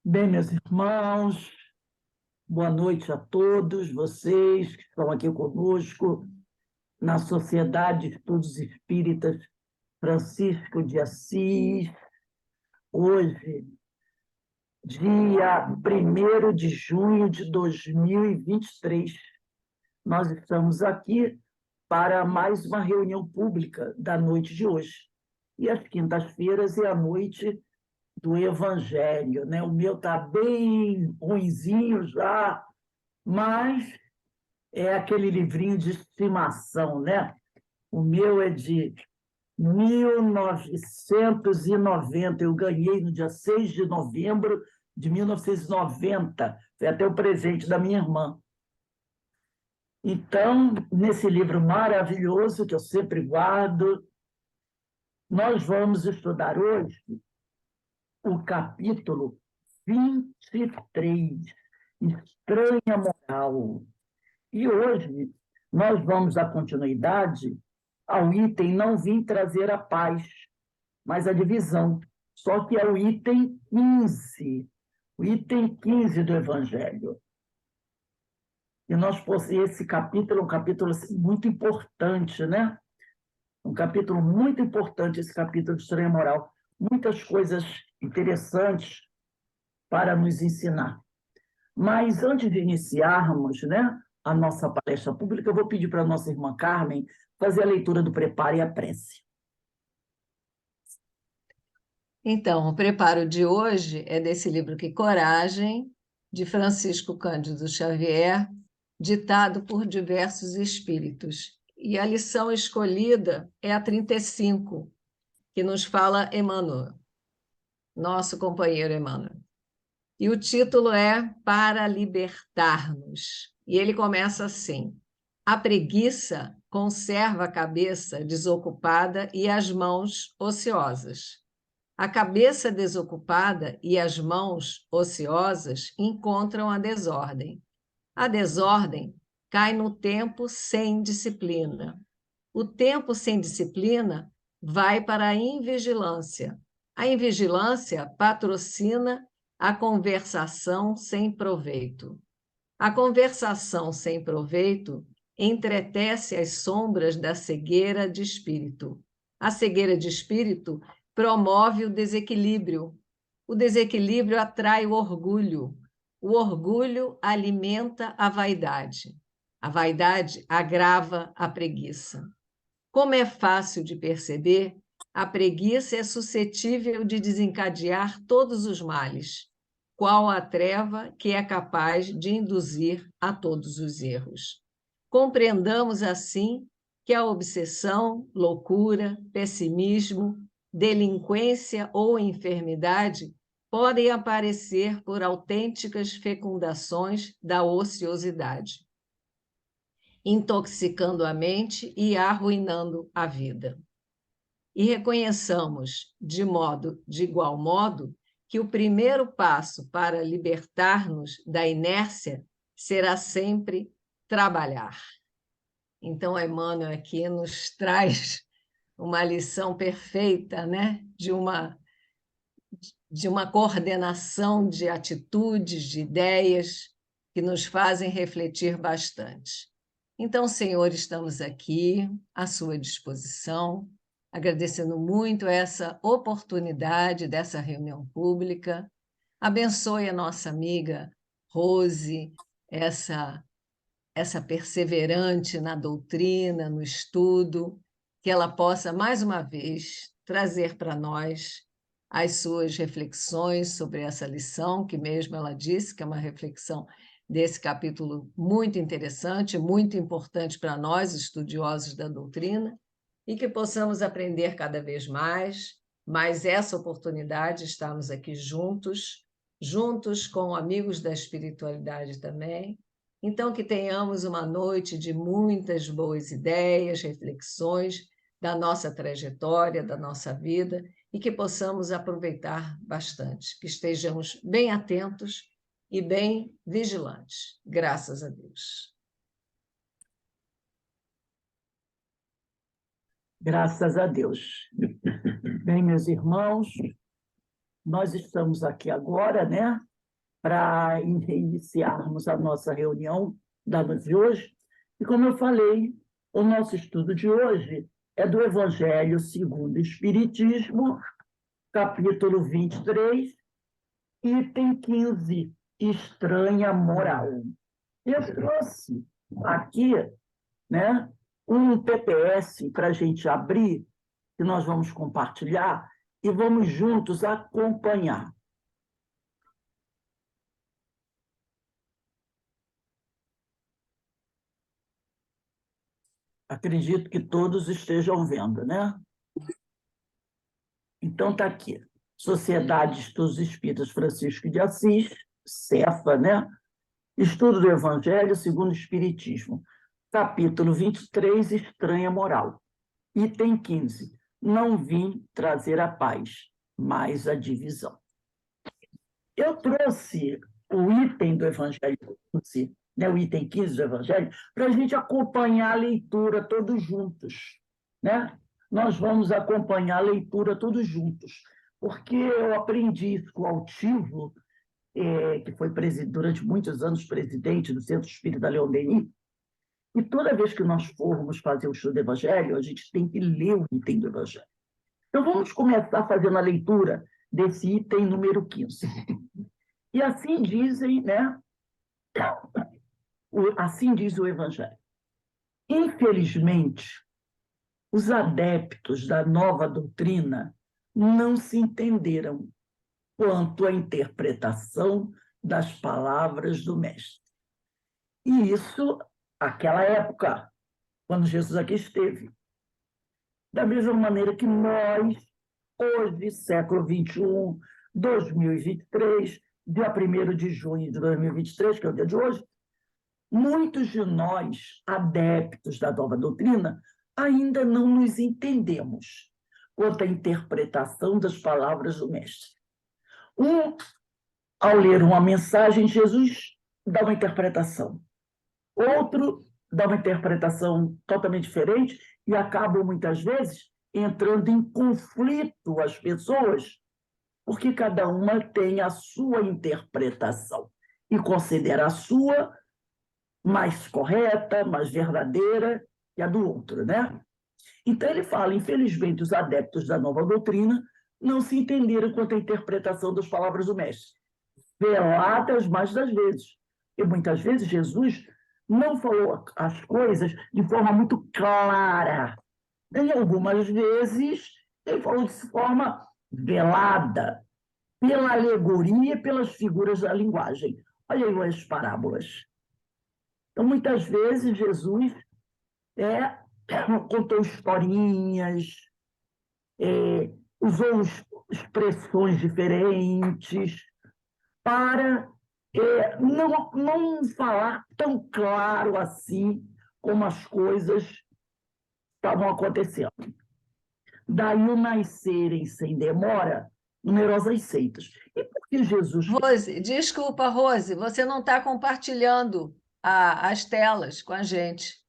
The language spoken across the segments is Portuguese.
Bem, meus irmãos, boa noite a todos vocês que estão aqui conosco na Sociedade de Estudos Espíritas Francisco de Assis. Hoje, dia 1º de junho de 2023, nós estamos aqui para mais uma reunião pública da noite de hoje. E às quintas-feiras é a noite do Evangelho, né? O meu está bem ruinzinho já, mas é aquele livrinho de estimação, né? O meu é de 1990, eu ganhei no dia 6 de novembro de 1990, foi até o presente da minha irmã. Então, nesse livro maravilhoso, que eu sempre guardo, nós vamos estudar hoje o capítulo 23, Estranha Moral. E hoje nós vamos dar continuidade ao item Não Vim Trazer a Paz, mas a divisão. Só que é o item 15, o item 15 do Evangelho. E esse capítulo é um capítulo assim, muito importante, né? Um capítulo muito importante, esse capítulo de Estranha Moral. Muitas coisas interessantes para nos ensinar. Mas antes de iniciarmos, né, a nossa palestra pública, eu vou pedir para a nossa irmã Carmen fazer a leitura do preparo e a prece. Então, o preparo de hoje é desse livro Que Coragem, de Francisco Cândido Xavier, ditado por diversos espíritos. E a lição escolhida é a 35, que nos fala Emmanuel, nosso companheiro Emmanuel. E o título é Para Libertar-nos. E ele começa assim: a preguiça conserva a cabeça desocupada e as mãos ociosas. A cabeça desocupada e as mãos ociosas encontram a desordem. A desordem cai no tempo sem disciplina. O tempo sem disciplina vai para a invigilância. A invigilância patrocina a conversação sem proveito. A conversação sem proveito entretece as sombras da cegueira de espírito. A cegueira de espírito promove o desequilíbrio. O desequilíbrio atrai o orgulho. O orgulho alimenta a vaidade. A vaidade agrava a preguiça. Como é fácil de perceber, a preguiça é suscetível de desencadear todos os males, qual a treva que é capaz de induzir a todos os erros. Compreendamos, assim, que a obsessão, loucura, pessimismo, delinquência ou enfermidade podem aparecer por autênticas fecundações da ociosidade, intoxicando a mente e arruinando a vida. E reconheçamos, de igual modo, que o primeiro passo para libertar-nos da inércia será sempre trabalhar. Então, Emmanuel aqui nos traz uma lição perfeita, né? de uma coordenação de atitudes, de ideias, que nos fazem refletir bastante. Então, Senhor, estamos aqui à sua disposição, agradecendo muito essa oportunidade dessa reunião pública. Abençoe a nossa amiga Rose, essa perseverante na doutrina, no estudo, que ela possa, mais uma vez, trazer para nós as suas reflexões sobre essa lição, que mesmo ela disse que é uma reflexão desse capítulo muito interessante, muito importante para nós, estudiosos da doutrina, e que possamos aprender cada vez mais, mas essa oportunidade, estamos aqui juntos com amigos da espiritualidade também. Então, que tenhamos uma noite de muitas boas ideias, reflexões da nossa trajetória, da nossa vida, e que possamos aproveitar bastante, que estejamos bem atentos e bem vigilantes. Graças a Deus. Graças a Deus. Bem, meus irmãos, nós estamos aqui agora, né, para iniciarmos a nossa reunião da noite de hoje. E, como eu falei, o nosso estudo de hoje é do Evangelho segundo o Espiritismo, capítulo 23, item 15, estranha moral. Eu trouxe aqui, né, um PPS para a gente abrir, que nós vamos compartilhar, e vamos juntos acompanhar. Acredito que todos estejam vendo, né? Então, está aqui. Sociedade de Estudos Espíritas Francisco de Assis, Cefa, né? Estudo do Evangelho segundo o Espiritismo. Capítulo 23, Estranha Moral. Item 15. Não vim trazer a paz, mas a divisão. Eu trouxe o item do Evangelho, né, o item 15 do Evangelho, para a gente acompanhar a leitura todos juntos. Né? Nós vamos acompanhar a leitura todos juntos, porque eu aprendi isso com o Altivo, que foi durante muitos anos presidente do Centro Espírita Leon Denis, e toda vez que nós formos fazer o estudo do Evangelho, a gente tem que ler o item do Evangelho. Então, vamos começar fazendo a leitura desse item número 15. E assim dizem, né? Assim diz o Evangelho. Infelizmente, os adeptos da nova doutrina não se entenderam quanto à interpretação das palavras do Mestre. E isso, aquela época, quando Jesus aqui esteve. Da mesma maneira que nós, hoje, século XXI, 2023, dia 1º de junho de 2023, que é o dia de hoje, muitos de nós, adeptos da nova doutrina, ainda não nos entendemos quanto à interpretação das palavras do Mestre. Ao ler uma mensagem, Jesus dá uma interpretação. Outro dá uma interpretação totalmente diferente e acabam, muitas vezes, entrando em conflito as pessoas, porque cada uma tem a sua interpretação e considera a sua mais correta, mais verdadeira que a do outro, né? Então ele fala, infelizmente, os adeptos da nova doutrina não se entenderam quanto à interpretação das palavras do Mestre, veladas mais das vezes. E muitas vezes Jesus não falou as coisas de forma muito clara. E algumas vezes ele falou de forma velada, pela alegoria e pelas figuras da linguagem. Olha aí as parábolas. Então, muitas vezes, Jesus contou historinhas, usou expressões diferentes para não falar tão claro assim como as coisas estavam acontecendo. Daí o nascerem sem demora numerosas seitas. E por que Jesus... Rose, desculpa, Rose, você não está compartilhando as telas com a gente.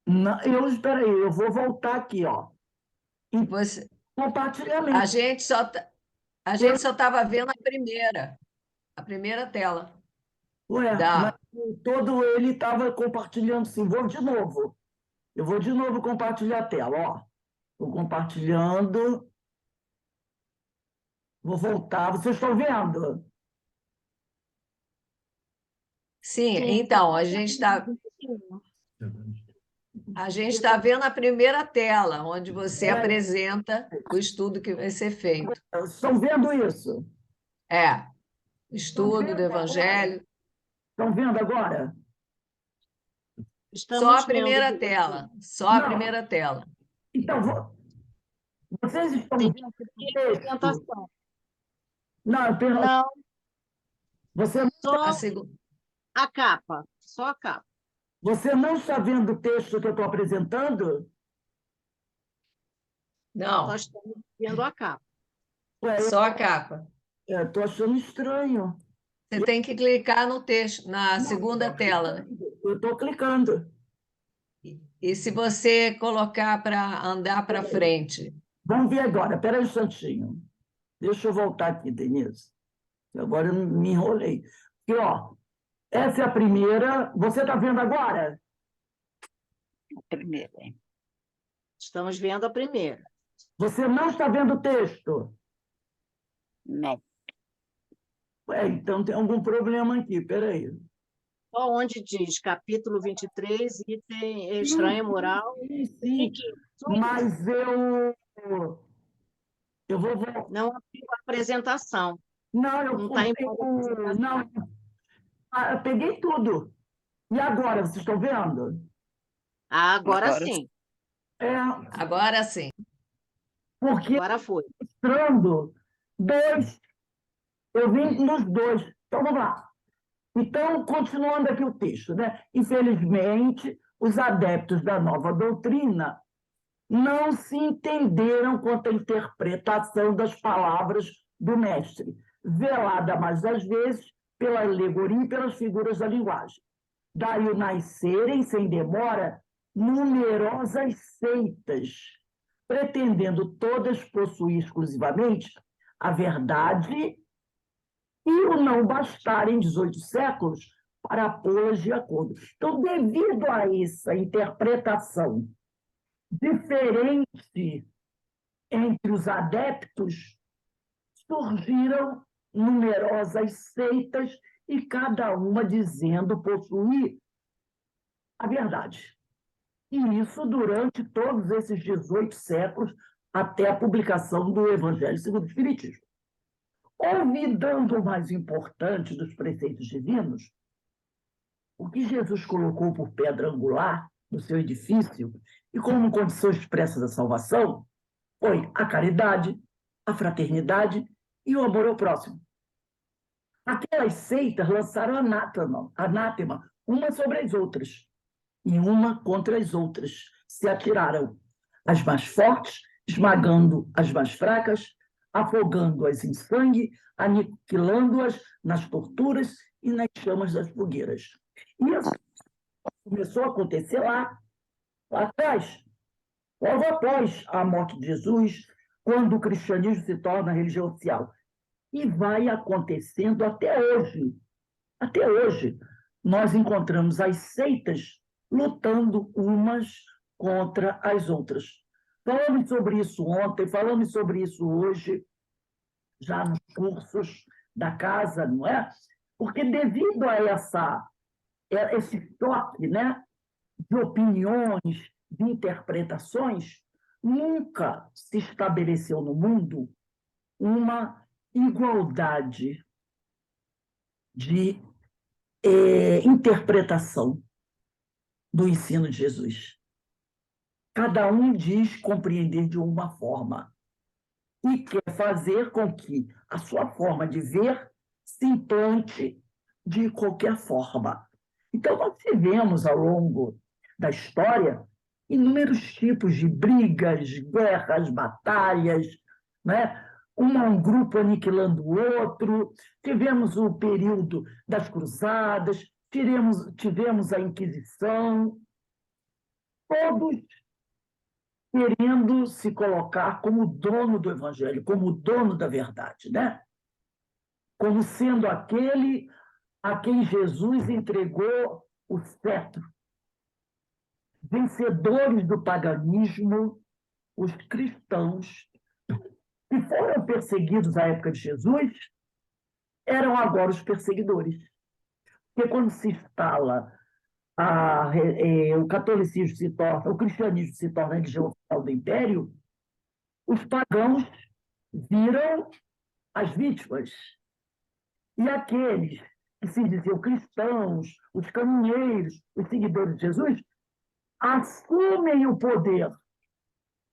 Não, espera aí, eu vou voltar aqui, ó. Compartilhamento. A gente só estava vendo a primeira tela. Ué, mas todo ele estava compartilhando, sim. Vou de novo. Eu vou de novo compartilhar a tela, ó. Estou compartilhando. Vou voltar. Vocês estão vendo? Sim, então, a gente está vendo a primeira tela, onde você apresenta o estudo que vai ser feito. Estão vendo isso? Estudo do Evangelho. Estão vendo agora? Só a primeira tela. Só a primeira tela. Então, vocês estão vendo o texto? Não, não. Você só a capa. Só a capa. Você não está vendo o texto que eu estou apresentando? Não. Nós estamos vendo a capa. Só a capa. Estou achando estranho. Você tem que clicar no texto, na segunda tela. Eu estou clicando. E se você colocar para andar para frente? Vamos ver agora. Espera um instantinho. Deixa eu voltar aqui, Denise. Agora eu me enrolei. Porque, ó, essa é a primeira. Você está vendo agora? Primeira. Estamos vendo a primeira. Você não está vendo o texto? Não. Então tem algum problema aqui, peraí. Só onde diz capítulo 23, item Sim, estranha moral. sim. Mas eu vou. Não abriu a apresentação. Não, Não está em modo de apresentação. não, eu peguei tudo. E agora, vocês estão vendo? Agora sim. É, Agora sim. porque Agora foi. mostrando dois, eu vim nos dois. Então, vamos lá. Então, continuando aqui o texto, né? Infelizmente, os adeptos da nova doutrina não se entenderam quanto à interpretação das palavras do mestre, velada mais das vezes pela alegoria e pelas figuras da linguagem. Daí o nascerem, sem demora, numerosas seitas, pretendendo todas possuir exclusivamente a verdade e o não bastarem 18 séculos para pô-las de acordo. Então, devido a essa interpretação diferente entre os adeptos, surgiram numerosas seitas e cada uma dizendo possuir a verdade. E isso durante todos esses 18 séculos, até a publicação do Evangelho segundo o Espiritismo. Olvidando o mais importante dos preceitos divinos, o que Jesus colocou por pedra angular no seu edifício e como condição expressa da salvação foi a caridade, a fraternidade e o amor ao próximo. Aquelas seitas lançaram anátema umas sobre as outras, e uma contra as outras se atiraram, as mais fortes esmagando as mais fracas, afogando-as em sangue, aniquilando-as nas torturas e nas chamas das fogueiras. Isso começou a acontecer lá atrás, logo após a morte de Jesus, quando o cristianismo se torna religião oficial. E vai acontecendo até hoje. Até hoje, nós encontramos as seitas lutando umas contra as outras. Falamos sobre isso ontem, falamos sobre isso hoje, já nos cursos da casa, não é? Porque devido a esse choque, né, de opiniões, de interpretações, nunca se estabeleceu no mundo uma igualdade de interpretação do ensino de Jesus. Cada um diz compreender de uma forma e quer fazer com que a sua forma de ver se implante de qualquer forma. Então, nós tivemos ao longo da história inúmeros tipos de brigas, guerras, batalhas, né? Um grupo aniquilando o outro, tivemos o período das cruzadas, tivemos a Inquisição, todos querendo se colocar como dono do Evangelho, como dono da verdade, né? Como sendo aquele a quem Jesus entregou o cetro. Vencedores do paganismo, os cristãos, que foram perseguidos na época de Jesus, eram agora os perseguidores. Porque quando se instala o catolicismo o cristianismo se torna a religião oficial do império, os pagãos viram as vítimas. E aqueles que se diziam cristãos, os caminheiros, os seguidores de Jesus, assumem o poder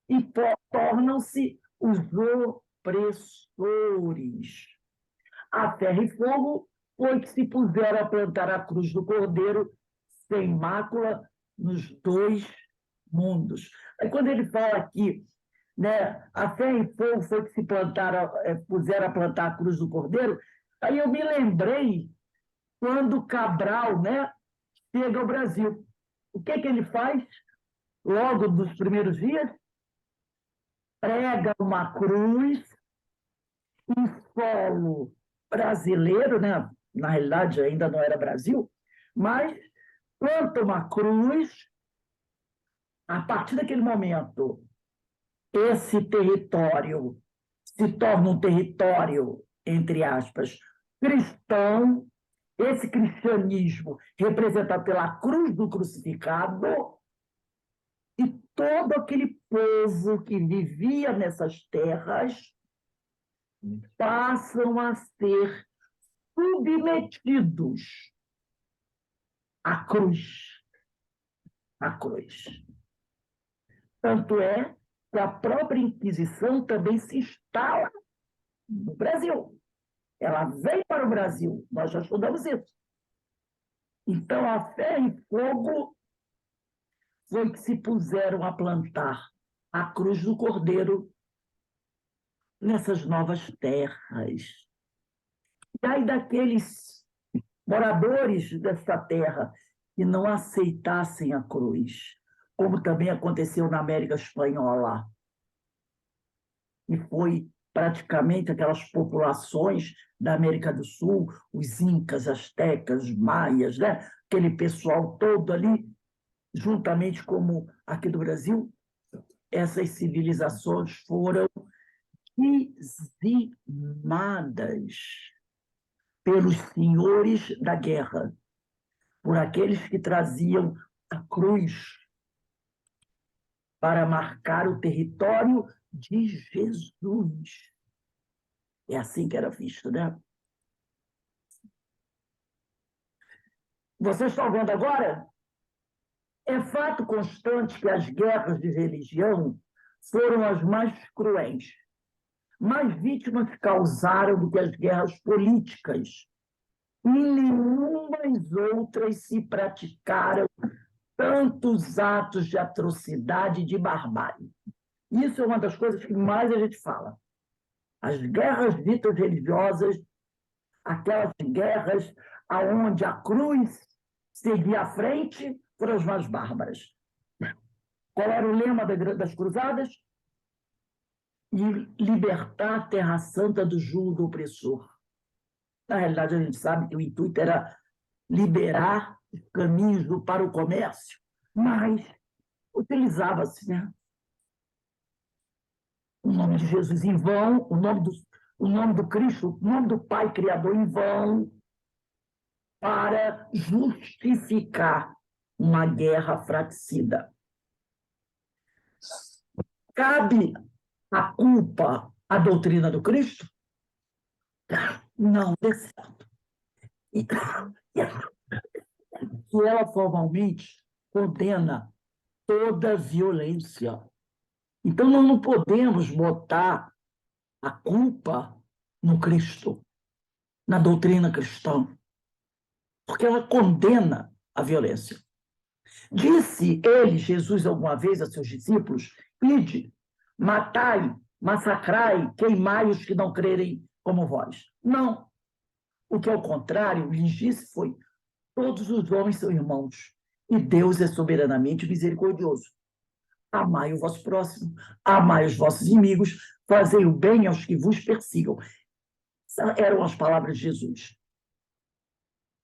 e tornam-se os opressores. A ferro e fogo foi que se puseram a plantar a cruz do Cordeiro sem mácula nos dois mundos. Aí quando ele fala aqui, né, a ferro e fogo foi que se puseram a plantar a cruz do Cordeiro, aí eu me lembrei quando Cabral, né, chega ao Brasil. O que ele faz logo nos primeiros dias? Prega uma cruz em solo brasileiro, né? Na realidade ainda não era Brasil, mas planta uma cruz. A partir daquele momento, esse território se torna um território, entre aspas, cristão. Esse cristianismo representado pela cruz do crucificado, e todo aquele povo que vivia nessas terras passam a ser submetidos à cruz. À cruz. Tanto é que a própria Inquisição também se instala no Brasil. Ela vem para o Brasil, nós já estudamos isso. Então, a ferro e fogo foi que se puseram a plantar a cruz do Cordeiro nessas novas terras. E aí daqueles moradores dessa terra que não aceitassem a cruz, como também aconteceu na América Espanhola, e foi praticamente aquelas populações da América do Sul, os incas, astecas, maias, né? Aquele pessoal todo ali, juntamente como aqui do Brasil, essas civilizações foram dizimadas pelos senhores da guerra, por aqueles que traziam a cruz para marcar o território de Jesus. É assim que era visto, né? Vocês estão vendo agora? É fato constante que as guerras de religião foram as mais cruéis. Mais vítimas causaram do que as guerras políticas. E nenhumas outras se praticaram tantos atos de atrocidade e de barbárie. Isso é uma das coisas que mais a gente fala. As guerras ditas religiosas, aquelas guerras onde a cruz seguia à frente, foram as mais bárbaras. Qual era o lema das cruzadas? Libertar a Terra Santa do jugo do opressor. Na realidade, a gente sabe que o intuito era liberar os caminhos para o comércio, mas utilizava-se, né, o nome de Jesus em vão, o nome do Cristo, o nome do Pai Criador em vão, para justificar uma guerra fratricida. Cabe a culpa à doutrina do Cristo? Não, de certo. E ela formalmente condena toda violência. Então, nós não podemos botar a culpa no Cristo, na doutrina cristã, porque ela condena a violência. Disse ele, Jesus, alguma vez a seus discípulos: ide, matai, massacrai, queimai os que não crerem como vós. Não. O que, ao contrário, lhes disse foi: todos os homens são irmãos, e Deus é soberanamente misericordioso. Amai o vosso próximo, amai os vossos inimigos, fazei o bem aos que vos persigam. Essas eram as palavras de Jesus,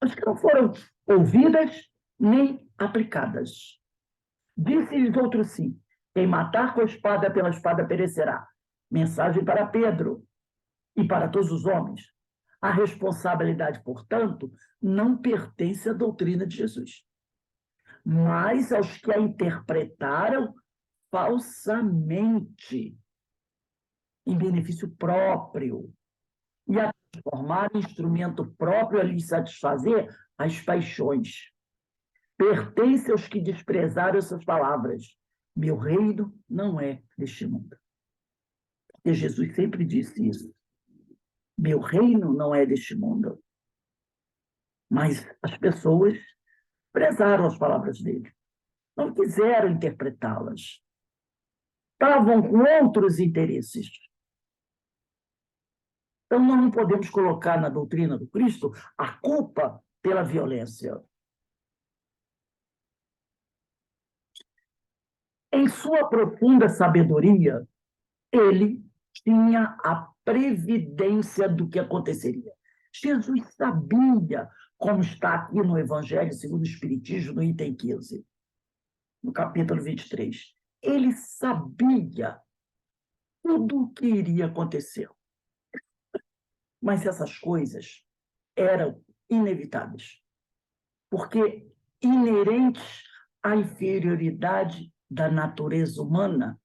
mas que não foram ouvidas nem aplicadas. Disse-lhes outro sim: quem matar com a espada pela espada perecerá. Mensagem para Pedro e para todos os homens. A responsabilidade, portanto, não pertence à doutrina de Jesus, mas aos que a interpretaram falsamente, em benefício próprio, e a transformar em instrumento próprio a lhes satisfazer as paixões. Pertence aos que desprezaram essas palavras. Meu reino não é deste mundo. Porque Jesus sempre disse isso. Meu reino não é deste mundo. Mas as pessoas prezaram as palavras dele. Não quiseram interpretá-las. Estavam com outros interesses. Então, nós não podemos colocar na doutrina do Cristo a culpa pela violência. Em sua profunda sabedoria, ele tinha a previdência do que aconteceria. Jesus sabia, como está aqui no Evangelho segundo o Espiritismo, no item 15, no capítulo 23. Ele sabia tudo o que iria acontecer. Mas essas coisas eram inevitáveis, porque inerentes à inferioridade da natureza humana,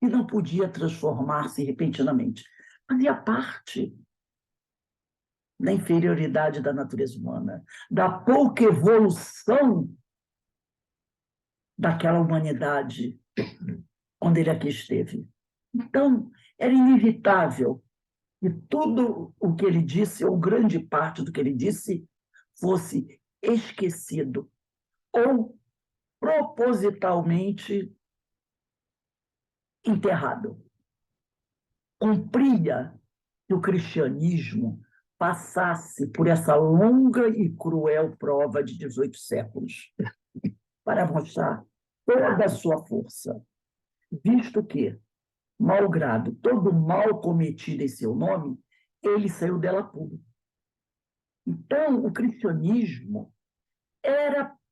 e não podia transformar-se repentinamente. Fazia parte da inferioridade da natureza humana, da pouca evolução daquela humanidade quando ele aqui esteve. Então, era inevitável que tudo o que ele disse, ou grande parte do que ele disse, fosse esquecido ou propositalmente enterrado. Cumpria que o cristianismo passasse por essa longa e cruel prova de 18 séculos para mostrar toda a sua força, visto que, malgrado todo o mal cometido em seu nome, ele saiu dela puro. Então, o cristianismo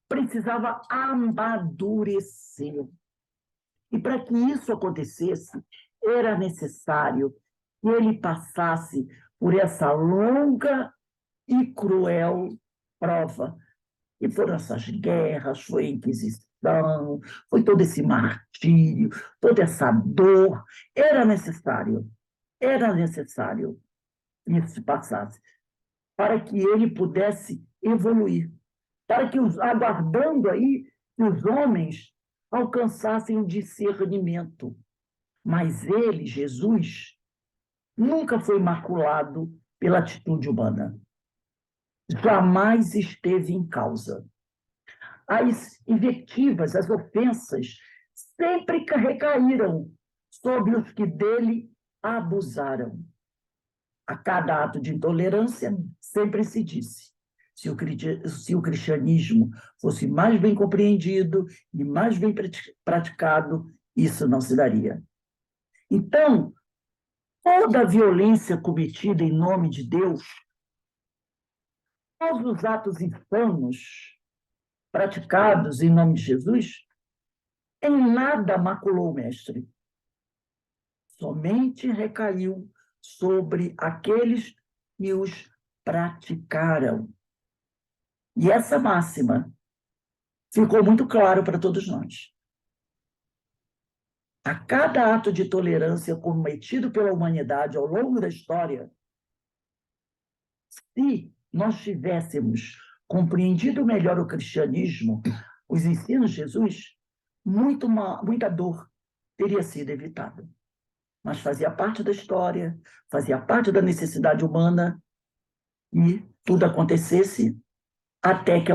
precisava amadurecer. E para que isso acontecesse, era necessário que ele passasse por essa longa e cruel prova. E foram essas guerras, foi a Inquisição, foi todo esse martírio, toda essa dor. Era necessário que isso se passasse, para que ele pudesse evoluir, para que, aguardando aí, que os homens alcançassem o discernimento. Mas ele, Jesus, nunca foi maculado pela atitude humana. Jamais esteve em causa. As invectivas, as ofensas, sempre recaíram sobre os que dele abusaram. A cada ato de intolerância, sempre se disse: se o cristianismo fosse mais bem compreendido e mais bem praticado, isso não se daria. Então, toda a violência cometida em nome de Deus, todos os atos infames praticados em nome de Jesus, em nada maculou o mestre. Somente recaiu sobre aqueles que os praticaram. E essa máxima ficou muito claro para todos nós. A cada ato de tolerância cometido pela humanidade ao longo da história, se nós tivéssemos compreendido melhor o cristianismo, os ensinos de Jesus, muita dor teria sido evitada. Mas fazia parte da história, fazia parte da necessidade humana, e tudo acontecesse até que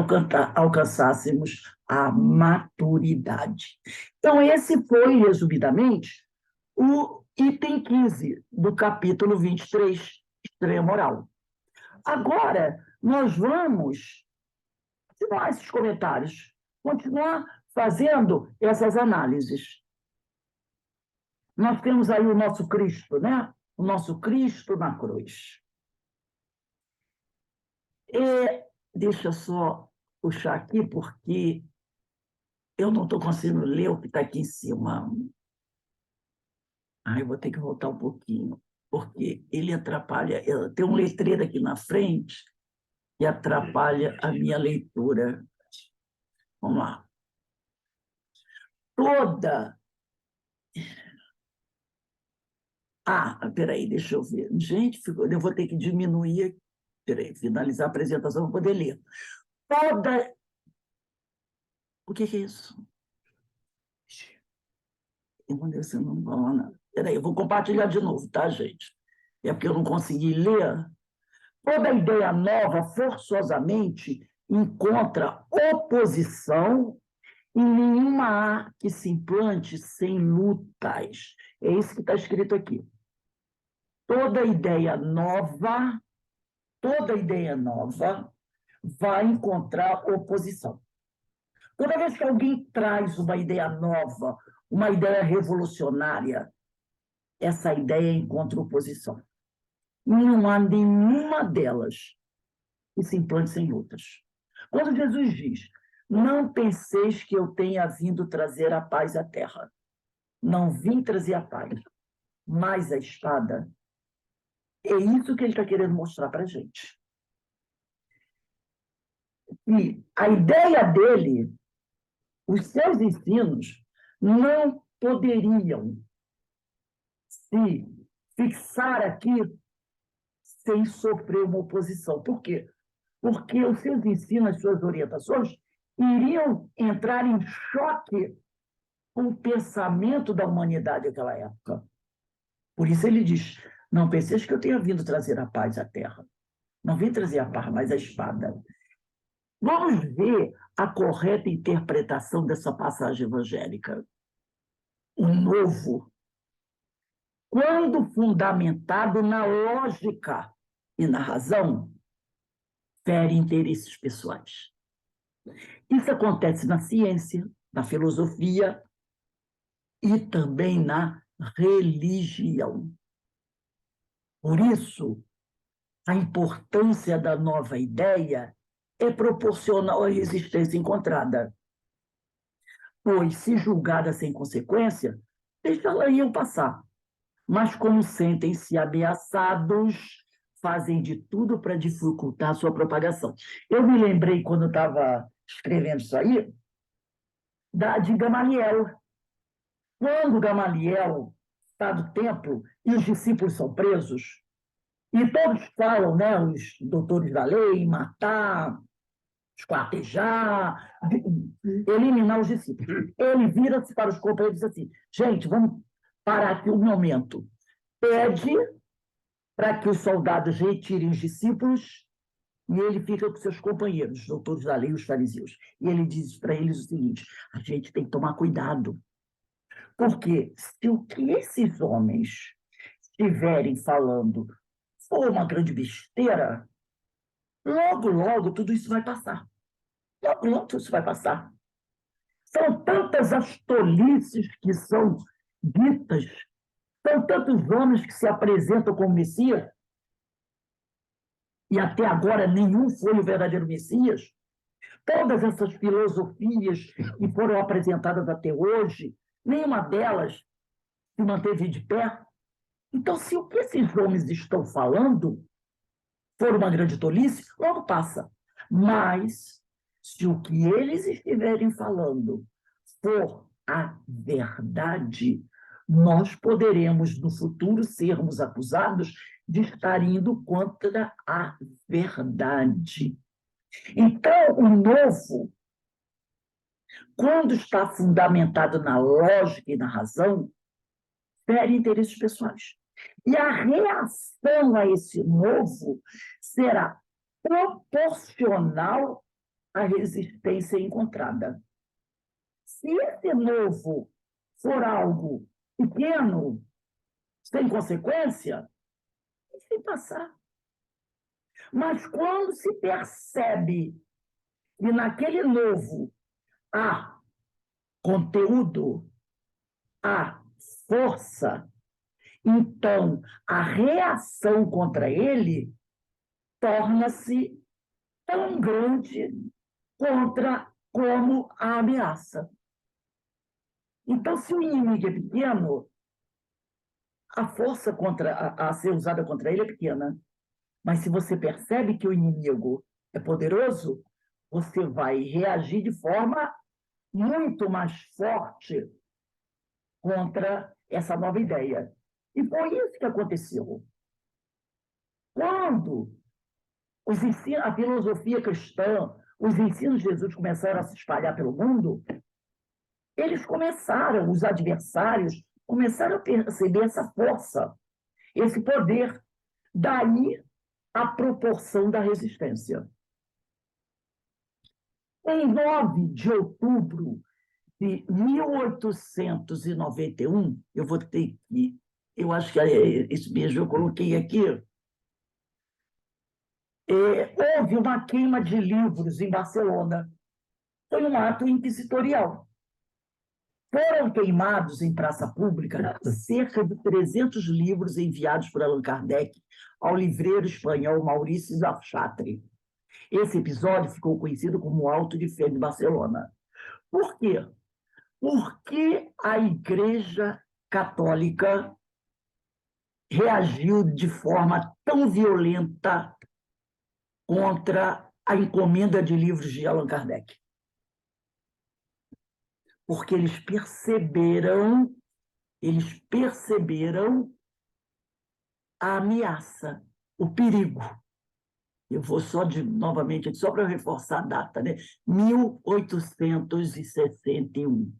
alcançássemos a maturidade. Então, esse foi, resumidamente, o item 15 do capítulo 23, Estranha Moral. Agora, nós vamos continuar esses comentários, continuar fazendo essas análises. Nós temos aí o nosso Cristo, né? O nosso Cristo na cruz. Deixa eu só puxar aqui, porque eu não estou conseguindo ler o que está aqui em cima. Eu vou ter que voltar um pouquinho, porque ele atrapalha. Tem um letreiro aqui na frente que atrapalha a minha leitura. Vamos lá. Peraí, deixa eu ver. Gente, eu vou ter que diminuir. Peraí, finalizar a apresentação para poder ler. O que é isso? Você não fala nada. Peraí, eu vou compartilhar de novo, tá, gente? É porque eu não consegui ler. Toda ideia nova, forçosamente, encontra oposição e nenhuma há que se implante sem lutas. É isso que está escrito aqui. Toda ideia nova vai encontrar oposição. Toda vez que alguém traz uma ideia nova, uma ideia revolucionária, essa ideia encontra oposição. Não há nenhuma delas e se implante em outras. Quando Jesus diz, não penseis que eu tenha vindo trazer a paz à terra. Não vim trazer a paz, mas a espada. É isso que ele está querendo mostrar para a gente. E a ideia dele, os seus ensinos, não poderiam se fixar aqui sem sofrer uma oposição. Por quê? Porque os seus ensinos, as suas orientações, iriam entrar em choque com o pensamento da humanidade naquela época. Por isso ele diz, não penseis que eu tenha vindo trazer a paz à terra. Não vim trazer a paz, mas a espada. Vamos ver a correta interpretação dessa passagem evangélica. O novo, quando fundamentado na lógica e na razão, fere interesses pessoais. Isso acontece na ciência, na filosofia e também na religião. Por isso, a importância da nova ideia é proporcional à resistência encontrada. Pois, se julgada sem consequência, deixá-la-iam passar. Mas, como sentem-se ameaçados, fazem de tudo para dificultar a sua propagação. Eu me lembrei, quando eu estava escrevendo isso aí, de Gamaliel. Quando Gamaliel está no templo e os discípulos são presos, e todos falam, né, os doutores da lei, matar, esquartejar, eliminar os discípulos. Ele vira-se para os companheiros e diz assim, gente, vamos parar aqui um momento. Pede para que os soldados retirem os discípulos e ele fica com seus companheiros, os doutores da lei, os fariseus. E ele diz para eles o seguinte, a gente tem que tomar cuidado, porque se o que esses homens estiverem falando for uma grande besteira, logo, logo, tudo isso vai passar. Logo, logo, tudo isso vai passar. São tantas as tolices que são ditas, são tantos homens que se apresentam como Messias, e até agora nenhum foi o verdadeiro Messias. Todas essas filosofias que foram apresentadas até hoje, nenhuma delas se manteve de pé. Então, se o que esses homens estão falando for uma grande tolice, logo passa. Mas, se o que eles estiverem falando for a verdade, nós poderemos, no futuro, sermos acusados de estar indo contra a verdade. Então, o novo, quando está fundamentado na lógica e na razão, fere interesses pessoais. E a reação a esse novo será proporcional à resistência encontrada. Se esse novo for algo pequeno, sem consequência, sem passar. Mas quando se percebe que naquele novo há conteúdo, há força, então a reação contra ele torna-se tão grande como a ameaça. Então, se o inimigo é pequeno, a força a ser usada contra ele é pequena. Mas se você percebe que o inimigo é poderoso, você vai reagir de forma muito mais forte contra essa nova ideia. E foi isso que aconteceu. Quando a filosofia cristã, os ensinos de Jesus começaram a se espalhar pelo mundo, os adversários, começaram a perceber essa força, esse poder. Daí a proporção da resistência. Em 9 de outubro de 1891, eu vou ter que... Eu acho que esse beijo eu coloquei aqui. Houve uma queima de livros em Barcelona. Foi um ato inquisitorial. Foram queimados em praça pública cerca de 300 livros enviados por Allan Kardec ao livreiro espanhol Maurício Sartre. Esse episódio ficou conhecido como o Auto de Fé de Barcelona. Por quê? Porque a Igreja Católica reagiu de forma tão violenta contra a encomenda de livros de Allan Kardec. Porque eles perceberam a ameaça, o perigo. Eu vou novamente, aqui, só para reforçar a data, né? 1861.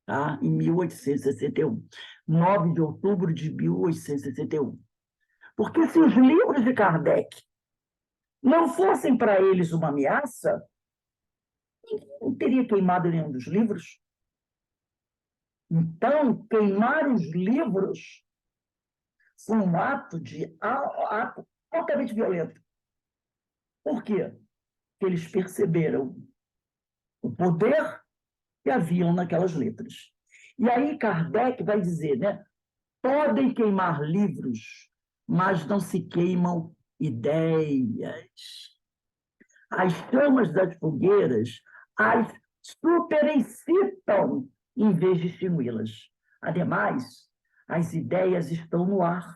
Tá? Em 1861. 9 de outubro de 1861. Porque se os livros de Kardec não fossem para eles uma ameaça, ninguém não teria queimado nenhum dos livros. Então, queimar os livros foi um ato altamente violento. Por quê? Porque eles perceberam o poder que haviam naquelas letras. E aí Kardec vai dizer, né? Podem queimar livros, mas não se queimam ideias. As chamas das fogueiras as superexcitam em vez de extingui-las. Ademais, as ideias estão no ar.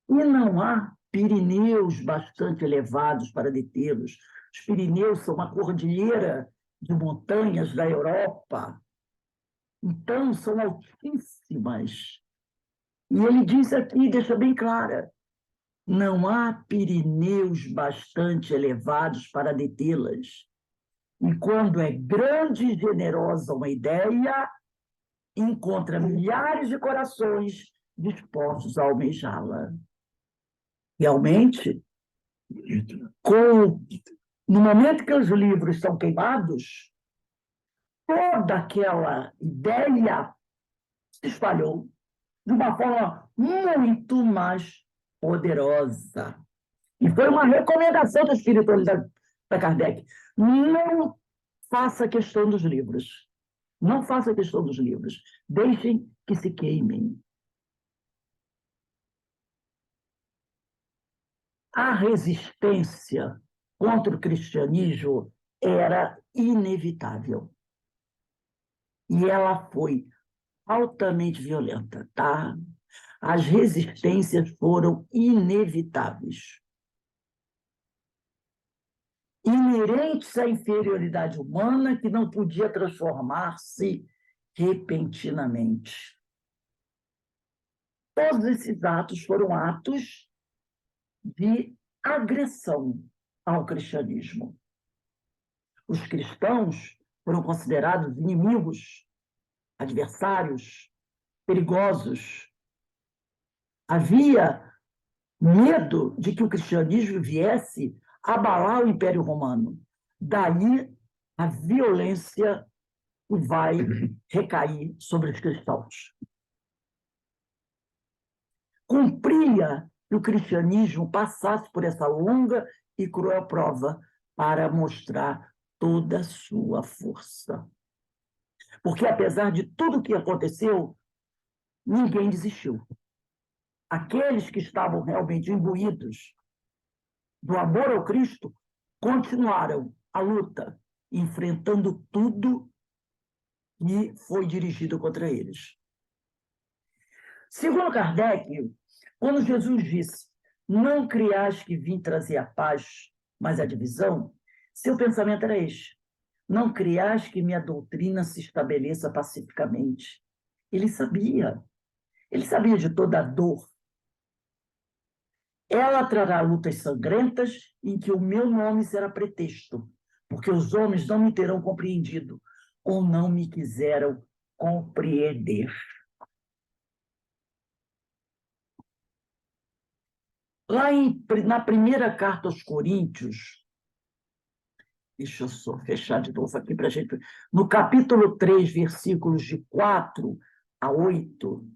E não há Pirineus bastante elevados para detê-los. Os Pirineus são uma cordilheira de montanhas da Europa. Então, são altíssimas. E ele diz aqui, deixa bem clara, não há Pirineus bastante elevados para detê-las. E quando é grande e generosa uma ideia, encontra milhares de corações dispostos a almejá-la. Realmente, no momento que os livros são queimados, toda aquela ideia se espalhou de uma forma muito mais poderosa. E foi uma recomendação da espiritualidade da Kardec. Não faça questão dos livros. Não faça questão dos livros. Deixem que se queimem. A resistência contra o cristianismo era inevitável. E ela foi altamente violenta, tá? As resistências foram inevitáveis. Inerentes à inferioridade humana que não podia transformar-se repentinamente. Todos esses atos foram atos de agressão ao cristianismo. Os cristãos foram considerados inimigos, adversários, perigosos. Havia medo de que o cristianismo viesse abalar o Império Romano. Daí a violência que vai recair sobre os cristãos. Cumpria que o cristianismo passasse por essa longa e cruel prova para mostrar toda a sua força. Porque, apesar de tudo o que aconteceu, ninguém desistiu. Aqueles que estavam realmente imbuídos do amor ao Cristo continuaram a luta, enfrentando tudo que foi dirigido contra eles. Segundo Kardec, quando Jesus disse, não criais que vim trazer a paz, mas a divisão, seu pensamento era este, não criais que minha doutrina se estabeleça pacificamente. Ele sabia de toda a dor. Ela trará lutas sangrentas em que o meu nome será pretexto, porque os homens não me terão compreendido ou não me quiseram compreender. Na primeira carta aos Coríntios, deixa eu só fechar de novo aqui para a gente. No capítulo 3, versículos de 4 a 8,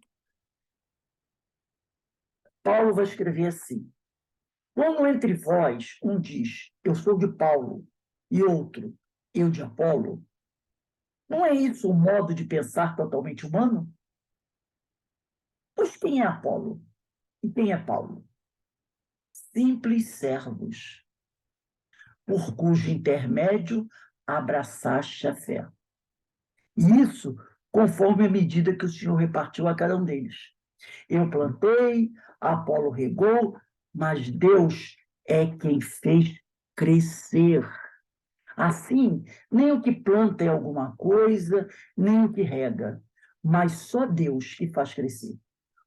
Paulo vai escrever assim: quando entre vós um diz, eu sou de Paulo, e outro, eu de Apolo, não é isso um modo de pensar totalmente humano? Pois quem é Apolo? E quem é Paulo? Simples servos, por cujo intermédio abraçaste a fé. Isso conforme a medida que o Senhor repartiu a cada um deles. Eu plantei, Apolo regou, mas Deus é quem fez crescer. Assim, nem o que planta é alguma coisa, nem o que rega, mas só Deus que faz crescer.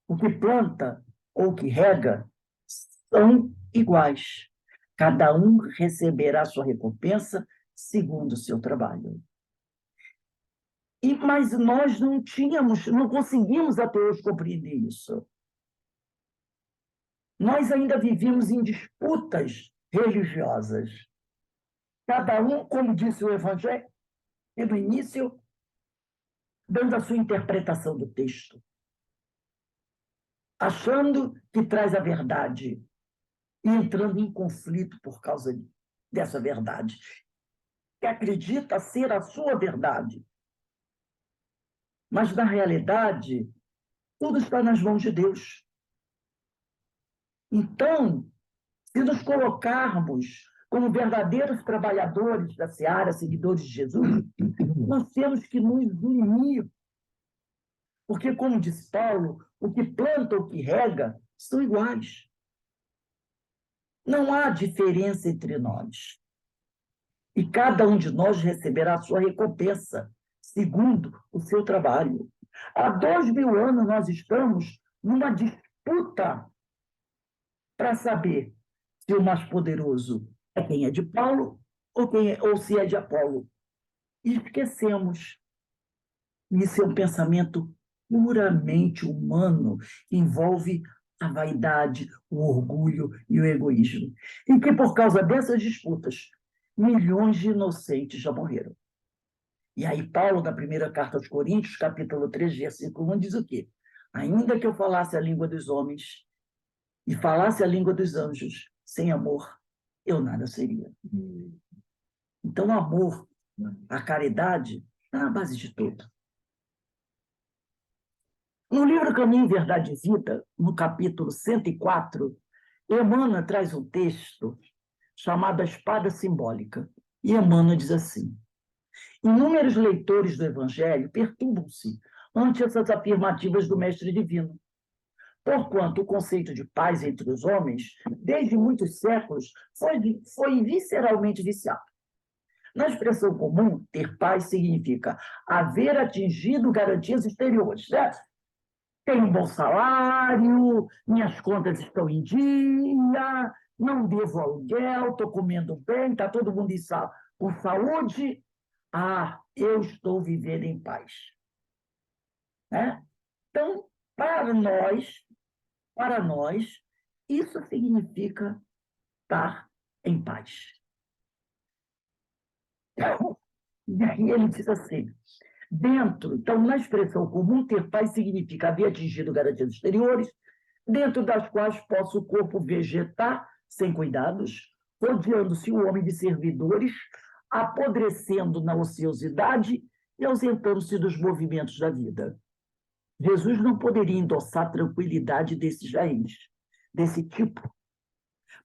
O que planta ou que rega são iguais. Cada um receberá sua recompensa segundo o seu trabalho. Mas nós não conseguimos até hoje compreender isso. Nós ainda vivíamos em disputas religiosas. Cada um, como disse o Evangelho, e no início, dando a sua interpretação do texto, achando que traz a verdade e entrando em conflito por causa dessa verdade, que acredita ser a sua verdade. Mas, na realidade, tudo está nas mãos de Deus. Então, se nos colocarmos como verdadeiros trabalhadores da seara, seguidores de Jesus, nós temos que nos unir. Porque, como diz Paulo, o que planta ou o que rega são iguais. Não há diferença entre nós. E cada um de nós receberá a sua recompensa, segundo o seu trabalho. Há 2000 anos nós estamos numa disputa para saber se o mais poderoso é quem é de Paulo ou se é de Apolo. E esquecemos. Isso é um pensamento puramente humano, que envolve a vaidade, o orgulho e o egoísmo. E que, por causa dessas disputas, milhões de inocentes já morreram. E aí Paulo, na primeira carta aos Coríntios, capítulo 3, versículo 1, diz o quê? Ainda que eu falasse a língua dos homens e falasse a língua dos anjos, sem amor, eu nada seria. Então, o amor, a caridade, está na base de tudo. No livro Caminho, Verdade e Vida, no capítulo 104, Emmanuel traz um texto chamado A Espada Simbólica. E Emmanuel diz assim: inúmeros leitores do Evangelho perturbam-se ante essas afirmativas do Mestre Divino, porquanto o conceito de paz entre os homens, desde muitos séculos, foi visceralmente viciado. Na expressão comum, ter paz significa haver atingido garantias exteriores, certo? Tenho um bom salário, minhas contas estão em dia, não devo aluguel, estou comendo bem, está todo mundo com saúde. Ah, eu estou vivendo em paz. Né? Então, para nós, isso significa estar em paz. E aí ele diz assim, então, na expressão comum, ter paz significa haver atingido garantias exteriores, dentro das quais possa o corpo vegetar sem cuidados, rodeando-se o homem de servidores, apodrecendo na ociosidade e ausentando-se dos movimentos da vida. Jesus não poderia endossar tranquilidade desse raiz, desse tipo.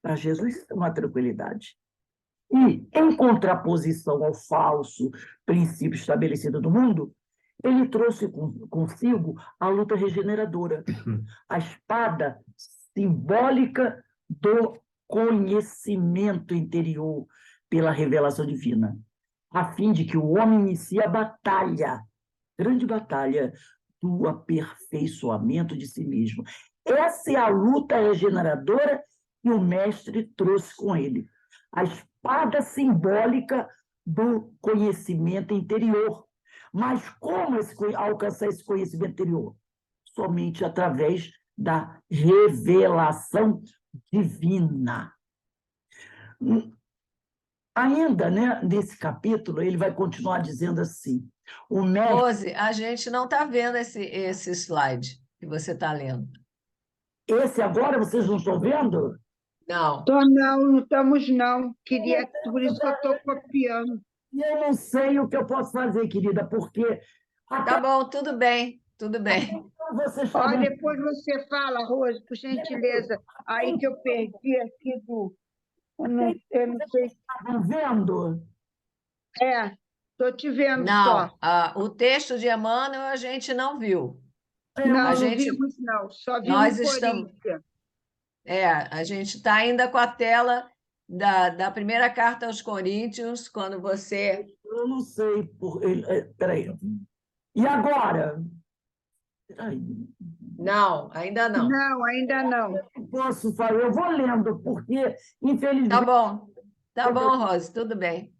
Para Jesus, isso é uma tranquilidade. E, em contraposição ao falso princípio estabelecido no mundo, ele trouxe consigo a luta regeneradora, a espada simbólica do conhecimento interior pela revelação divina, a fim de que o homem inicie a batalha, grande batalha, do aperfeiçoamento de si mesmo. Essa é a luta regeneradora que o mestre trouxe com ele. A espada simbólica do conhecimento interior. Mas como alcançar esse conhecimento interior? Somente através da revelação divina. Ainda, né, nesse capítulo, ele vai continuar dizendo assim, o mestre... Rose, a gente não está vendo esse slide que você está lendo. Esse agora vocês não estão vendo? Não. Não estamos não. Por isso que eu estou copiando. E eu não sei o que eu posso fazer, querida, porque... Tá bom, tudo bem, tudo bem. Olha, depois você fala, Rose, por gentileza, aí que eu perdi aqui do... Eu não sei. Estavam vendo? Estou te vendo Não, só. o texto de Emmanuel a gente não viu. Não, A não gente, vimos, não. Só nós vimos estamos, Coríntia. a gente está ainda com a tela da primeira carta aos Coríntios, quando você. Eu não sei. Peraí. E agora? Peraí. Não, ainda não. Não, ainda não. Posso falar? Eu vou lendo, porque, Tá infelizmente. bom, Rose, tudo bem.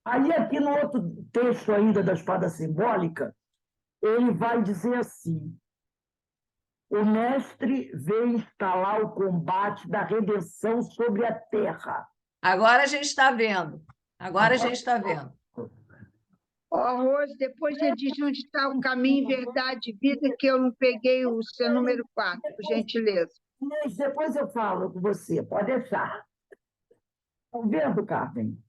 Aí, aqui no outro texto ainda da espada simbólica, ele vai dizer assim: o mestre veio instalar o combate da redenção sobre a terra. Agora a gente está vendo. Agora a gente está vendo. Ó, Rose, depois você diz onde está o caminho, verdade e vida, que eu não peguei o seu número 4, por gentileza. Mas depois eu falo com você, pode deixar. Estão vendo, Carmen?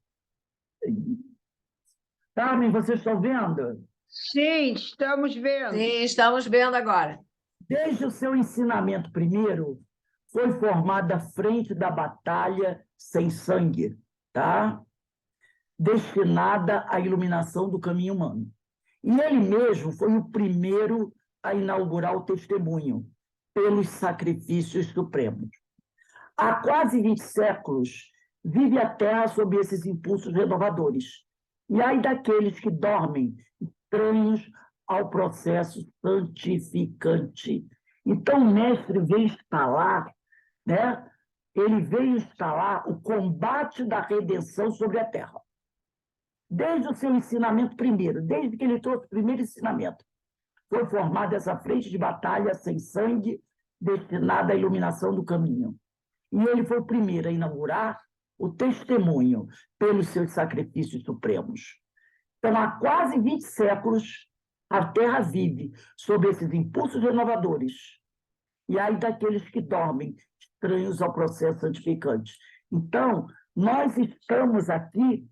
Carmen, vocês estão vendo? Sim, estamos vendo. Sim, estamos vendo agora. Desde o seu ensinamento primeiro, foi formada a frente da batalha sem sangue, tá? Destinada à iluminação do caminho humano. E ele mesmo foi o primeiro a inaugurar o testemunho pelos sacrifícios supremos. Há quase 20 séculos, vive a Terra sob esses impulsos renovadores. E ai daqueles que dormem, estranhos ao processo santificante. Então, o mestre veio instalar, né? Ele veio instalar o combate da redenção sobre a Terra. Desde o seu ensinamento primeiro, desde que ele trouxe o primeiro ensinamento, foi formada essa frente de batalha sem sangue, destinada à iluminação do caminho. E ele foi o primeiro a inaugurar o testemunho pelos seus sacrifícios supremos. Então, há quase 20 séculos, a Terra vive sob esses impulsos renovadores. E aí daqueles que dormem, estranhos ao processo santificante. Então, nós estamos aqui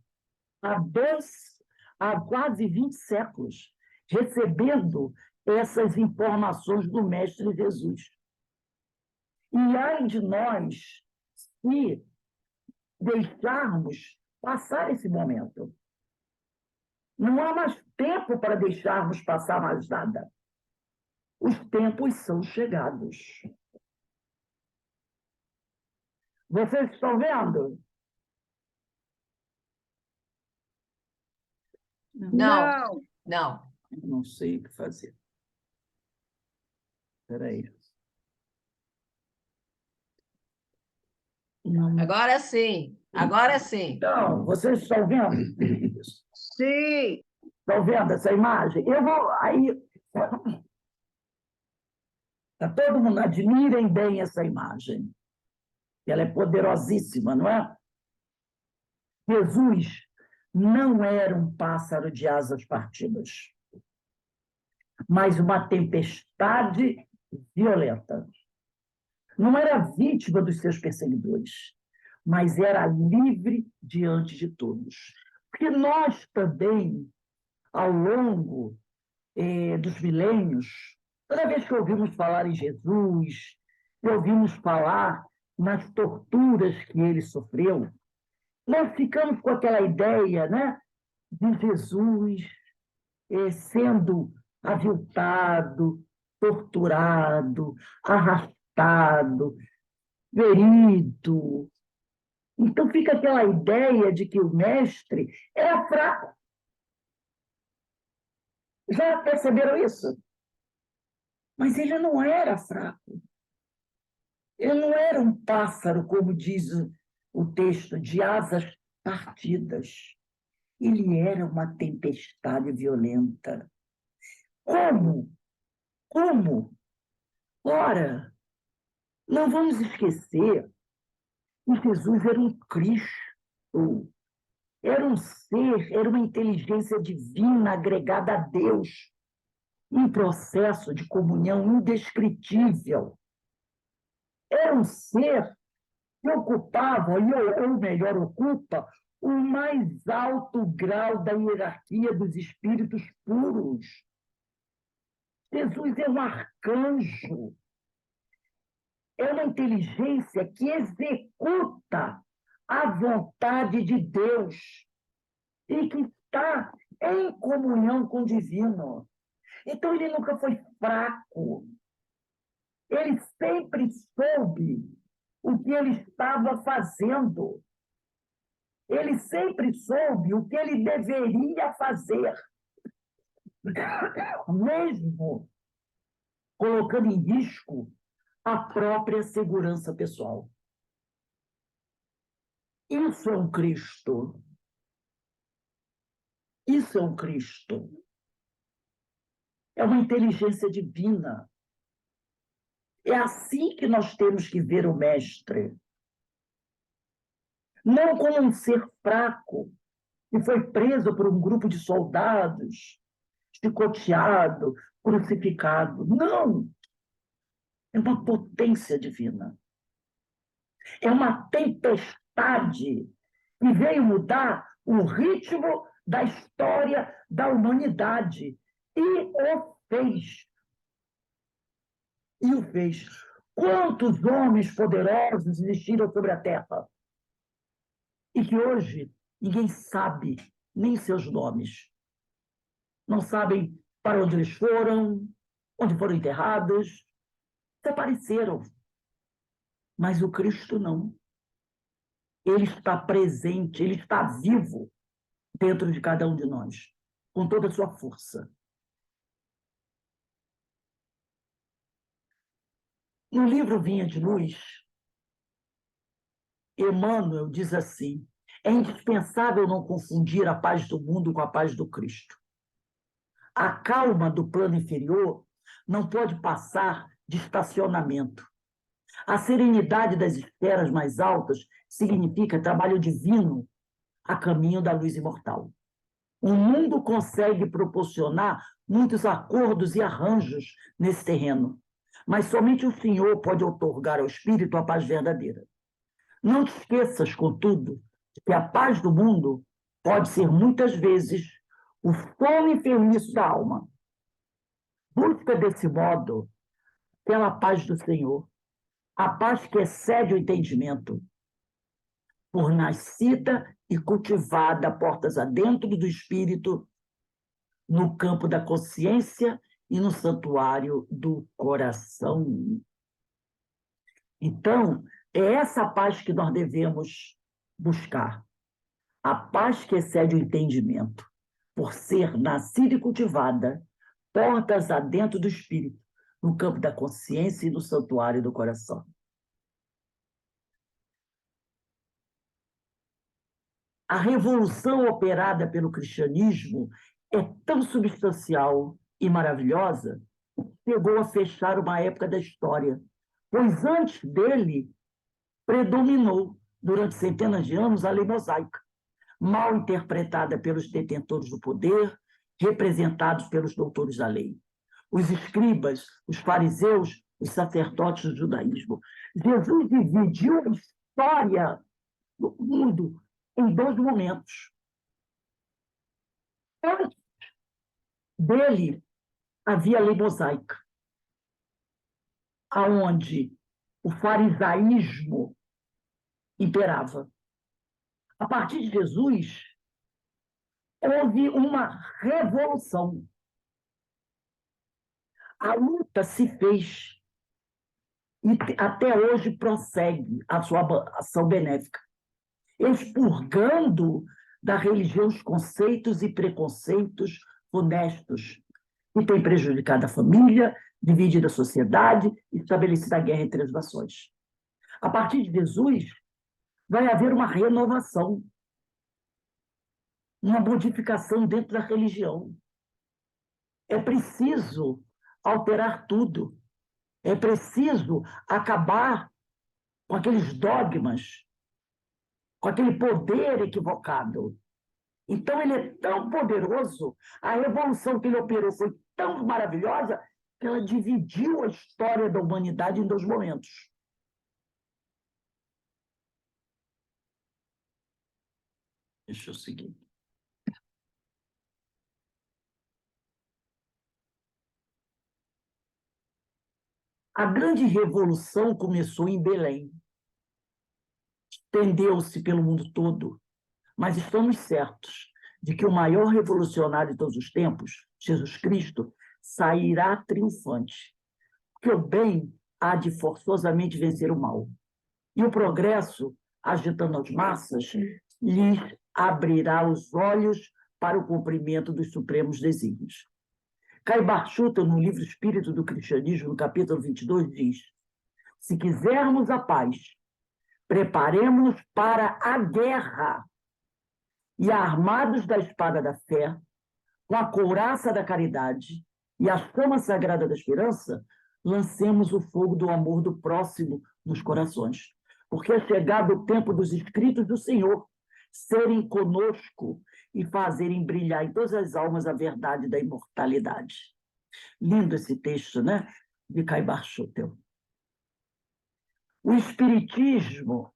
há quase 20 séculos, recebendo essas informações do Mestre Jesus. E ai de nós se deixarmos passar esse momento. Não há mais tempo para deixarmos passar mais nada. Os tempos são chegados. Vocês estão vendo? Não. Não sei o que fazer. Espera aí. Agora sim. Agora sim. Então, vocês estão vendo? Sim. Estão vendo essa imagem? Eu vou. Aí. Todo mundo, admirem bem essa imagem. Ela é poderosíssima, não é? Jesus não era um pássaro de asas partidas, mas uma tempestade violenta. Não era vítima dos seus perseguidores, mas era livre diante de todos. Porque nós também, ao longo dos milênios, toda vez que ouvimos falar em Jesus, e ouvimos falar nas torturas que ele sofreu, nós ficamos com aquela ideia, né, de Jesus sendo aviltado, torturado, arrastado, ferido. Então fica aquela ideia de que o mestre era fraco. Já perceberam isso? Mas ele não era fraco. Ele não era um pássaro, como diz o texto, de asas partidas. Ele era uma tempestade violenta. Como? Como? Ora, não vamos esquecer que Jesus era um Cristo, era um ser, era uma inteligência divina agregada a Deus, um processo de comunhão indescritível. Era um ser que ocupava, ou melhor, ocupa, o mais alto grau da hierarquia dos espíritos puros. Jesus é um arcanjo, é uma inteligência que executa a vontade de Deus e que está em comunhão com o divino. Então, ele nunca foi fraco. Ele sempre soube o que ele estava fazendo. Ele sempre soube o que ele deveria fazer, mesmo colocando em risco a própria segurança pessoal. Isso é um Cristo. Isso é um Cristo. É uma inteligência divina. É assim que nós temos que ver o Mestre. Não como um ser fraco que foi preso por um grupo de soldados, chicoteado, crucificado. Não! É uma potência divina. É uma tempestade que veio mudar o ritmo da história da humanidade. E o fez. E o fez. Quantos homens poderosos existiram sobre a Terra? E que hoje ninguém sabe nem seus nomes. Não sabem para onde eles foram, onde foram enterrados, desapareceram. Mas o Cristo não. Ele está presente, ele está vivo dentro de cada um de nós, com toda a sua força. No livro Vinha de Luz, Emmanuel diz assim: é indispensável não confundir a paz do mundo com a paz do Cristo. A calma do plano inferior não pode passar de estacionamento. A serenidade das esferas mais altas significa trabalho divino a caminho da luz imortal. O mundo consegue proporcionar muitos acordos e arranjos nesse terreno, mas somente o Senhor pode outorgar ao espírito a paz verdadeira. Não te esqueças, contudo, que a paz do mundo pode ser muitas vezes o sono enfermiço da alma. Busca desse modo pela paz do Senhor, a paz que excede o entendimento, por nascida e cultivada portas adentro do espírito, no campo da consciência e no santuário do coração. Então, é essa paz que nós devemos buscar. A paz que excede o entendimento, por ser nascida e cultivada, portas adentro do espírito, no campo da consciência e no santuário do coração. A revolução operada pelo cristianismo é tão substancial e maravilhosa que chegou a fechar uma época da história, pois antes dele predominou, durante centenas de anos, a lei mosaica, mal interpretada pelos detentores do poder, representados pelos doutores da lei. Os escribas, os fariseus, os sacerdotes do judaísmo. Jesus dividiu a história do mundo em dois momentos. Antes dele, havia a lei mosaica, onde o farisaísmo imperava. A partir de Jesus, houve uma revolução. A luta se fez e até hoje prossegue a sua ação benéfica, expurgando da religião os conceitos e preconceitos honestos que têm prejudicado a família, dividido a sociedade e estabelecido a guerra entre as nações. A partir de Jesus, vai haver uma renovação, uma modificação dentro da religião. É preciso alterar tudo. É preciso acabar com aqueles dogmas, com aquele poder equivocado. Então, ele é tão poderoso, a revolução que ele operou foi tão maravilhosa, que ela dividiu a história da humanidade em dois momentos. Deixa eu seguir. A grande revolução começou em Belém. estendeu-se pelo mundo todo, mas estamos certos de que o maior revolucionário de todos os tempos, Jesus Cristo, sairá triunfante, porque o bem há de forçosamente vencer o mal. E o progresso, agitando as massas, lhes abrirá os olhos para o cumprimento dos supremos desígnios. Caibar Schutter, no livro Espírito do Cristianismo, no capítulo 22, diz: se quisermos a paz, preparemos-nos para a guerra e, armados da espada da fé, com a couraça da caridade e a chama sagrada da esperança, lancemos o fogo do amor do próximo nos corações. Porque é chegado o tempo dos escritos do Senhor serem conosco e fazerem brilhar em todas as almas a verdade da imortalidade. Lindo esse texto, né? De Caibar Schutter. O Espiritismo,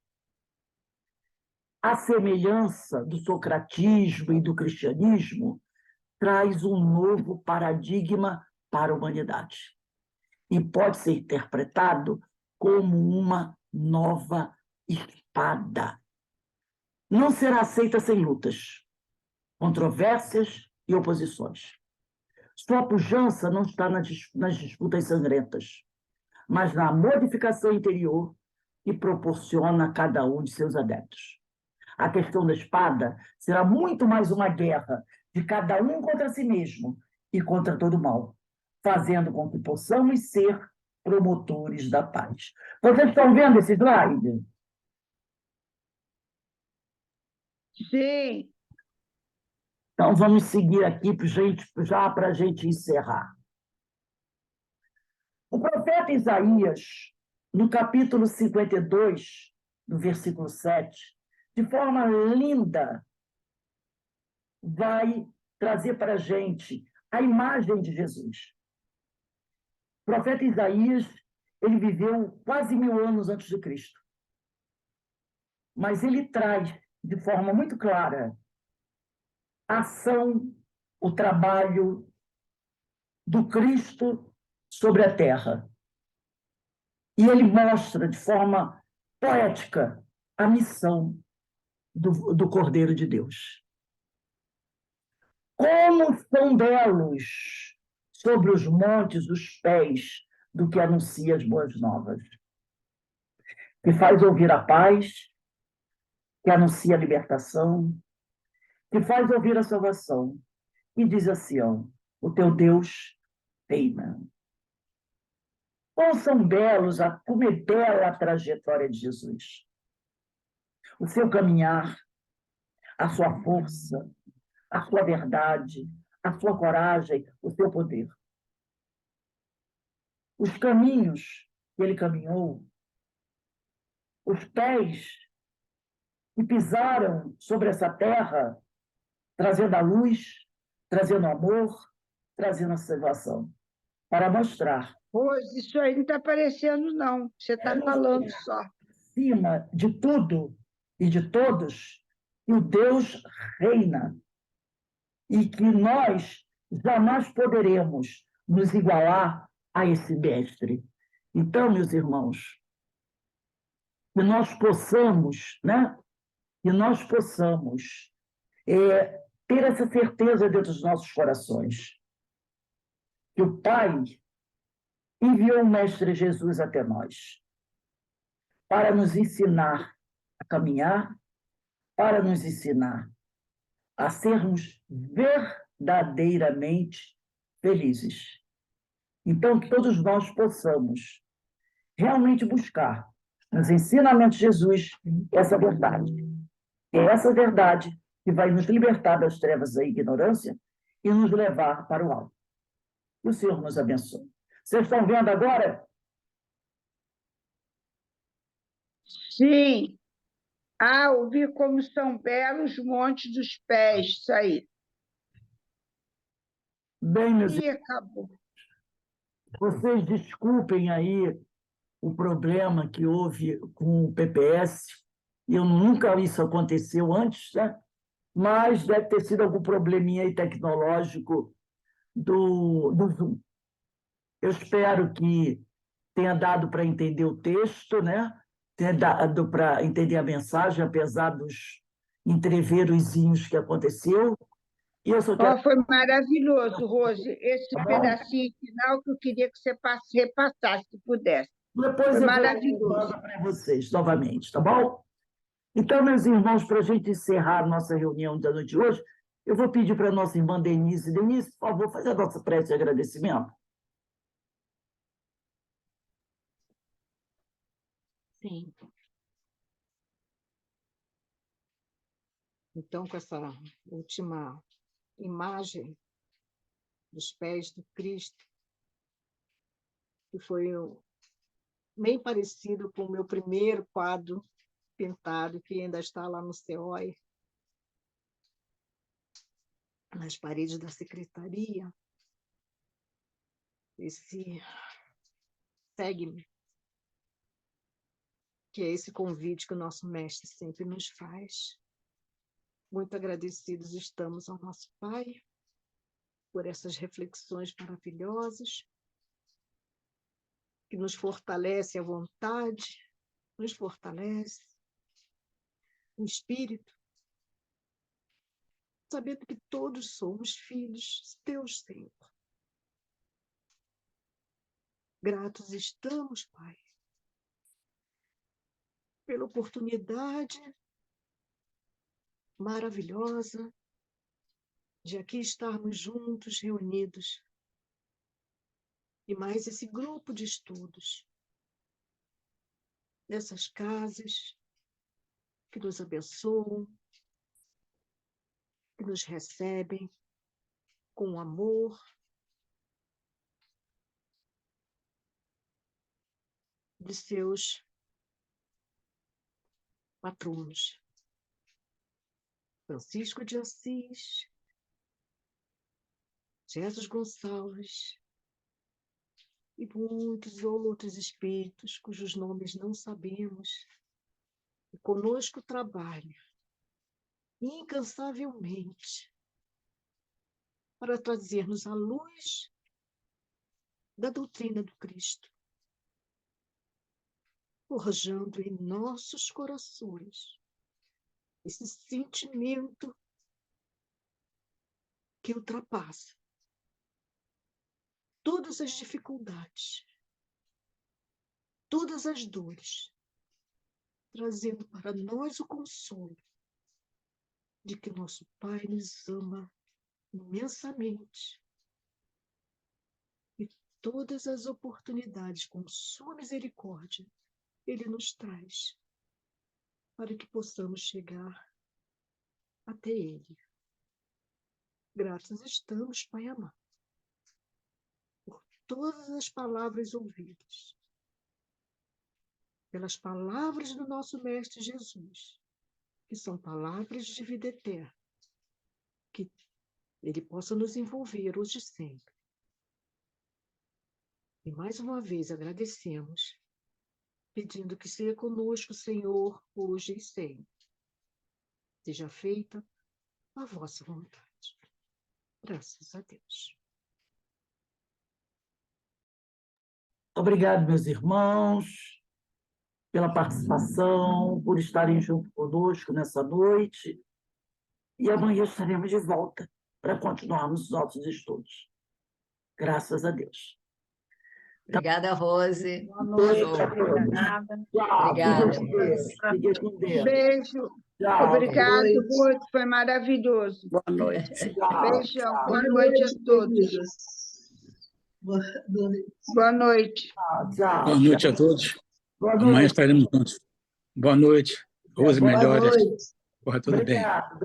à semelhança do socratismo e do cristianismo, traz um novo paradigma para a humanidade e pode ser interpretado como uma nova espada. Não será aceita sem lutas, controvérsias e oposições. Sua pujança não está nas disputas sangrentas, mas na modificação interior que proporciona a cada um de seus adeptos. A questão da espada será muito mais uma guerra de cada um contra si mesmo e contra todo o mal, fazendo com que possamos ser promotores da paz. Vocês estão vendo esse slide? Sim. Então, vamos seguir aqui já para a gente encerrar. O profeta Isaías, no capítulo 52, no versículo 7, de forma linda, vai trazer para a gente a imagem de Jesus. O profeta Isaías, ele viveu quase 1000 anos antes de Cristo. Mas ele traz, de forma muito clara, a ação, o trabalho do Cristo sobre a terra. E ele mostra, de forma poética, a missão do Cordeiro de Deus. Como são belos sobre os montes os pés do que anuncia as boas novas, que faz ouvir a paz, que anuncia a libertação, que faz ouvir a salvação, e diz a Sião: o teu Deus reina. Como são belos, como é bela a trajetória de Jesus. O seu caminhar, a sua força, a sua verdade, a sua coragem, o seu poder. Os caminhos que ele caminhou, os pés que pisaram sobre essa terra, trazendo a luz, trazendo amor, trazendo a salvação, para mostrar. Pois, isso aí não está aparecendo, não. Você está falando só. Acima de tudo e de todos, que o Deus reina e que nós jamais poderemos nos igualar a esse mestre. Então, meus irmãos, que nós possamos, né? Que nós possamos ter essa certeza dentro dos nossos corações, que o Pai enviou o Mestre Jesus até nós para nos ensinar a caminhar, para nos ensinar a sermos verdadeiramente felizes. Então, que todos nós possamos realmente buscar nos ensinamentos de Jesus essa verdade. É essa verdade que vai nos libertar das trevas da ignorância e nos levar para o alto. Que o Senhor nos abençoe. Vocês estão vendo agora? Sim. Ah, ouvir como são belos os montes dos pés, isso aí. Bem, meus E acabou. vocês desculpem aí o problema que houve com o PPS. Eu nunca isso aconteceu antes, né? Mas deve ter sido algum probleminha aí tecnológico do Zoom. Eu espero que tenha dado para entender o texto, né? ter dado para entender a mensagem, apesar dos entreverozinhos que aconteceu. E eu só quero... Foi maravilhoso, Rose. Esse Tá bom? pedacinho final que eu queria que você repassasse, se pudesse. Depois Foi eu vou maravilhoso. para vocês novamente, tá bom? Então, meus irmãos, para a gente encerrar nossa reunião da noite de hoje, eu vou pedir para a nossa irmã Denise. Denise, por favor, fazer a nossa prece de agradecimento. Sim. Então, com essa última imagem dos pés do Cristo, que foi bem parecido com o meu primeiro quadro pintado, que ainda está lá no CEOI, nas paredes da secretaria. Esse segue-me, que é esse convite que o nosso mestre sempre nos faz. Muito agradecidos estamos ao nosso Pai por essas reflexões maravilhosas, que nos fortalece a vontade, nos fortalece o espírito, sabendo que todos somos filhos teus, Senhor. Gratos estamos, Pai, pela oportunidade maravilhosa de aqui estarmos juntos, reunidos, e mais esse grupo de estudos, nessas casas que nos abençoam, que nos recebem com amor, de seus patronos. Francisco de Assis, Jesus Gonçalves e muitos outros espíritos cujos nomes não sabemos, e conosco trabalham incansavelmente para trazer-nos a luz da doutrina do Cristo, forjando em nossos corações esse sentimento que ultrapassa todas as dificuldades, todas as dores, trazendo para nós o consolo de que nosso Pai nos ama imensamente e todas as oportunidades com sua misericórdia Ele nos traz para que possamos chegar até Ele. Graças estamos, Pai amado, por todas as palavras ouvidas, pelas palavras do nosso Mestre Jesus, que são palavras de vida eterna, que Ele possa nos envolver hoje e sempre. E mais uma vez agradecemos, pedindo que seja conosco, Senhor, hoje e sempre. Seja feita a vossa vontade. Graças a Deus. Obrigado, meus irmãos, pela participação, por estarem junto conosco nessa noite. E amanhã estaremos de volta para continuarmos os nossos estudos. Graças a Deus. Obrigada, Rose. Boa noite. Show. Obrigada. Tchau. Obrigada. Fiquem com Deus. Beijo. Tchau. Obrigado, Boa noite. Rose. Foi maravilhoso. Boa noite. Tchau. Beijão. Tchau. Boa noite a todos. Boa noite. Tchau. Boa noite a todos. Boa Amanhã noite. estaremos juntos. Boa noite. Rose, Boa melhoras. noite. Corra tudo bem. Obrigado.